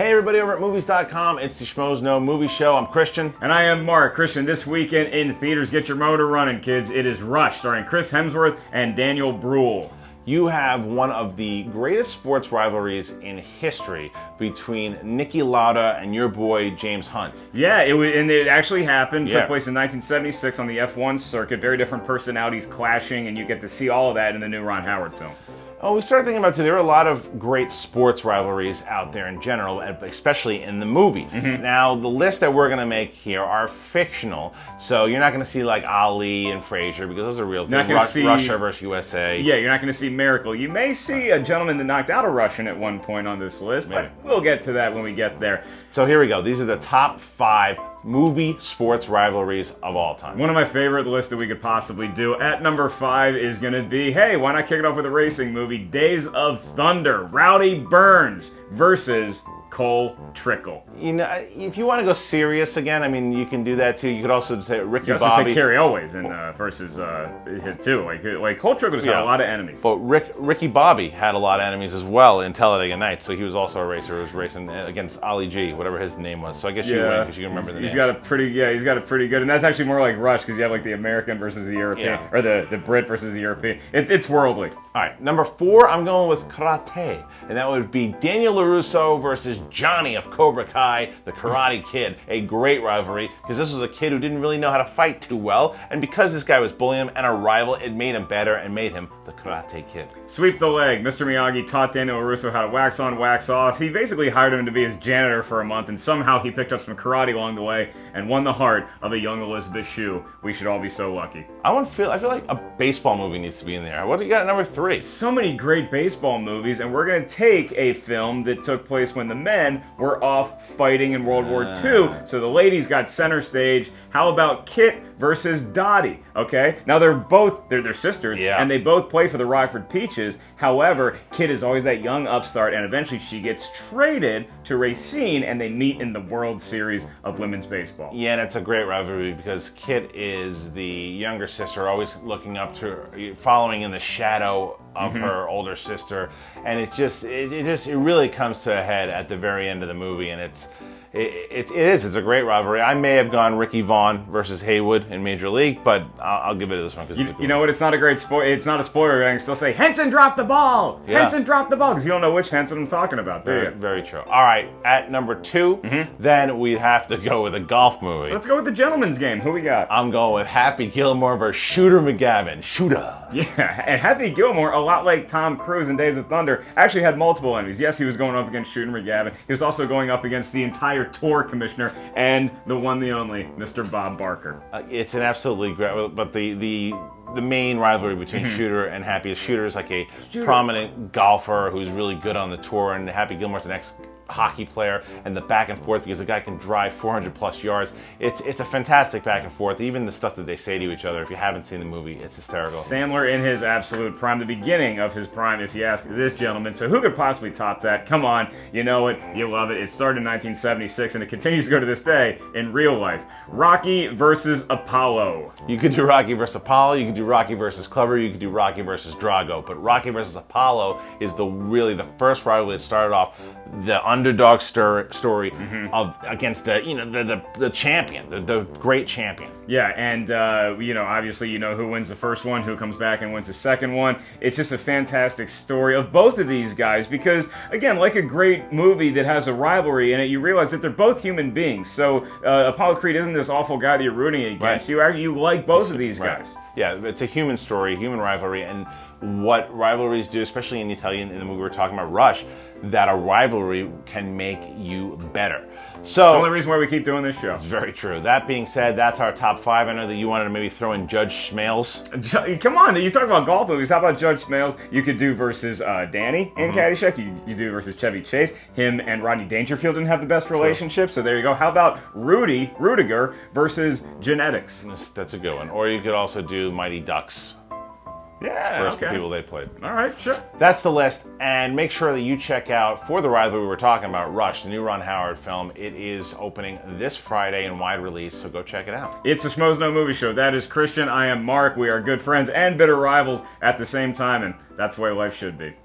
Hey everybody over at movies.com, it's the Schmoes Know Movie Show. I'm Christian. And I am Mark. Christian, this weekend in theaters, get your motor running, kids. It is Rush, starring Chris Hemsworth and Daniel Bruhl. You have one of the greatest sports rivalries in history between Niki Lauda and your boy James Hunt. Yeah, it actually happened. It took place in 1976 on the F1 circuit. Very different personalities clashing, and you get to see all of that in the new Ron Howard film. Oh, we started thinking about too, there are a lot of great sports rivalries out there in general, especially in the movies. Now, the list that we're going to make here are fictional, so you're not going to see like Ali and Frazier, because those are real things. Russia versus USA. Yeah, you're not going to see Miracle. You may see a gentleman that knocked out a Russian at one point on this list, but we'll get to that when we get there. So here we go. These are the top 5 movie sports rivalries of all time. One of my favorite lists that we could possibly do. At number 5 is going to be, hey, why not kick it off with a racing movie? Days of Thunder. Rowdy Burns versus Cole Trickle. You know, if you want to go serious again, I mean, you can do that too. You could also say Ricky Bobby. You also say Carrie Elways in versus him too. Like Cole Trickle just had a lot of enemies. But Ricky Bobby had a lot of enemies as well in Talladega Nights. So he was also a racer who was racing against Ali G, whatever his name was. So I guess you win because you can remember the name. He's got a pretty good, and that's actually more like Rush because you have like the American versus the European, or the Brit versus the European. It's worldly. All right, number 4, I'm going with karate, and that would be Daniel LaRusso versus Johnny of Cobra Kai, the Karate Kid. A great rivalry because this was a kid who didn't really know how to fight too well, and because this guy was bullying him and a rival, it made him better and made him the Karate Kid. Sweep the leg. Mr. Miyagi taught Daniel LaRusso how to wax on, wax off. He basically hired him to be his janitor for a month, and somehow he picked up some karate along the way and won the heart of a young Elizabeth Shue. We should all be so lucky. I feel like a baseball movie needs to be in there. What do you got at number 3? So many great baseball movies, and we're going to take a film that took place when the men were off fighting in World War II, so the ladies got center stage. How about Kit versus Dottie? Okay, now they're sisters, and they both play for the Rockford Peaches. However, Kit is always that young upstart, and eventually she gets traded to Racine, and they meet in the World Series of Women's Baseball. Yeah, and it's a great rivalry because Kit is the younger sister, always looking up to her, following in the shadow of her older sister, and it really comes to a head at the very end of the movie, and it's a great rivalry. I may have gone Ricky Vaughn versus Haywood in Major League, but I'll give it to this one because you know what? It's not a great spoiler. It's not a spoiler. I can still say Henson dropped the ball. Yeah. Henson dropped the ball because you don't know which Henson I'm talking about. Very true. All right, at number 2, then we'd have to go with a golf movie. Let's go with the gentleman's game. Who we got? I'm going with Happy Gilmore versus Shooter McGavin. Shooter. Yeah, and Happy Gilmore, a lot like Tom Cruise in Days of Thunder, actually had multiple enemies. Yes, he was going up against Shooter McGavin. He was also going up against the entire tour commissioner and the one, the only, Mr. Bob Barker. It's an absolutely great, but the main rivalry between Shooter and Happy is Shooter is like a prominent golfer who's really good on the tour, and Happy Gilmore's an ex-hockey player, and the back and forth because the guy can drive 400 plus yards. It's a fantastic back and forth. Even the stuff that they say to each other, if you haven't seen the movie, it's hysterical. Sandler in his absolute prime, the beginning of his prime, if you ask this gentleman. So who could possibly top that? Come on, you know it, you love it. It started in 1976 and it continues to go to this day in real life. Rocky versus Apollo. You could do Rocky versus Apollo, you could do Rocky versus Clever, you could do Rocky versus Drago, but Rocky versus Apollo is really the first rivalry that started off the underdog story of against the champion, the great champion. Yeah, and obviously who wins the first one, who comes back and wins the second one. It's just a fantastic story of both of these guys because, again, like a great movie that has a rivalry in it, you realize that they're both human beings. So Apollo Creed isn't this awful guy that you're rooting against. Right. You like both of these guys. Yeah, it's a human story, human rivalry, and what rivalries do, especially in the movie we're talking about, Rush, that a rivalry can make you better. So the only reason why we keep doing this show. It's very true. That being said, that's our top 5. I know that you wanted to maybe throw in Judge Smails. Come on, you talk about golf movies. How about Judge Smails? You could do versus Danny in Caddyshack. You do versus Chevy Chase. Him and Rodney Dangerfield didn't have the best relationship, so there you go. How about Rudiger versus Genetics? That's a good one. Or you could also do Mighty Ducks. Yeah, the people they played. All right, sure. That's the list, and make sure that you check out, for the rivalry we were talking about, Rush, the new Ron Howard film. It is opening this Friday in wide release, so go check it out. It's the Schmoes Know Movie Show. That is Christian. I am Mark. We are good friends and bitter rivals at the same time, and that's the way life should be.